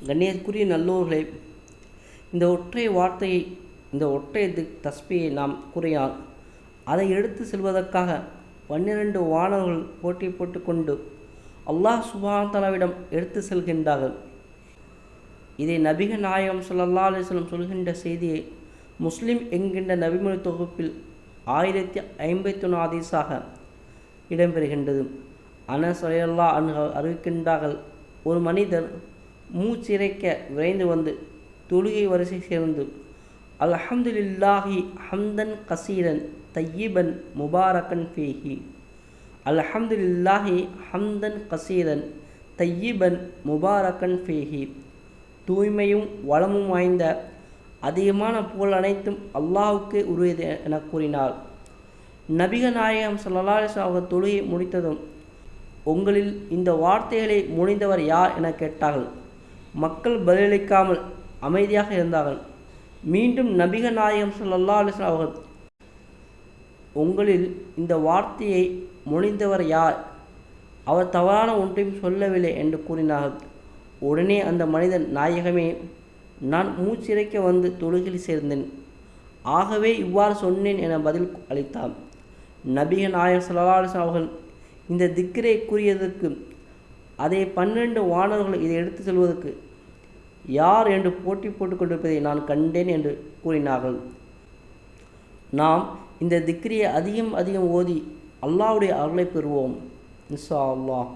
கண்ணியத்துக்குரிய நல்லோர்களே, இந்த ஒற்றை வார்த்தையை, இந்த ஒற்றை தஸ்பியை நாம் கூறினால் அதை எடுத்து செல்வதற்காக 12 வானவர்கள் போட்டி போட்டுக்கொண்டு அல்லாஹ் சுப்ஹானஹு தஆலாவிடம் எடுத்து செல்கின்றார்கள். இதை நபிகள் நாயகம் ஸல்லல்லாஹு அலைஹி வஸல்லம் சொல்கின்ற செய்தியை முஸ்லிம் என்கின்ற நபிமொழி தொகுப்பில் 1051 ஹதீஸாக இடம்பெறுகின்றது. அனஸ் ரலியல்லாஹு அன்ஹு அறிவிக்கின்றார்கள், ஒரு மனிதர் மூச்சிறைக்க விரைந்து வந்து தொழுகை வரிசை சேர்ந்து அல்ஹம்துலில்லாஹி ஹம்தன் கசீரன் தையிபன் முபாரக்கன் ஃபீஹி, அல்ஹம்துலில்லாஹி ஹம்தன் கசீரன் தையிபன் முபாரக்கன் ஃபீஹி, தூய்மையும் வளமும் வாய்ந்த அதிகமான புகழ் அனைத்தும் அல்லாஹ்வுக்கே உரியது என கூறினார். நபிகள் நாயகம் ஸல்லல்லாஹு அலைஹி வஸல்லம் அவர்கள் தொழுகை முடித்ததும், உங்களில் இந்த வார்த்தைகளை முனைந்தவர் யார் என கேட்டார்கள். மக்கள் பதிலளிக்காமல் அமைதியாக இருந்தார்கள். மீண்டும் நபிகள் நாயகம் ஸல்லல்லாஹு அலைஹி வஸல்லம் அவர்கள், உங்களில் இந்த வார்த்தையை முனைந்தவர் யார்? அவர் தவறான ஒன்றையும் சொல்லவில்லை என்று கூறினார்கள். உடனே அந்த மனிதன், நாயகமே, நான் மூச்சிறைக்க வந்து தொழுகையில் சேர்ந்தேன், ஆகவே இவ்வாறு சொன்னேன் என பதில் அளித்தார். நபிகள் நாயகம் ஸல்லல்லாஹு அலைஹி வஸல்லம் அவர்கள் இந்த திக்ரை கூறியதற்கு, அதை 12 வானவர்கள் இதை எடுத்து செல்வதற்கு யார் என்று போட்டி போட்டுக் கொண்டிருப்பதை நான் கண்டேன் என்று கூறினார்கள். நாம் இந்த திக்ரியை அதிகம் ஓதி அல்லாஹ்வுடைய அருளை பெறுவோம் இன்ஷா அல்லாஹ்.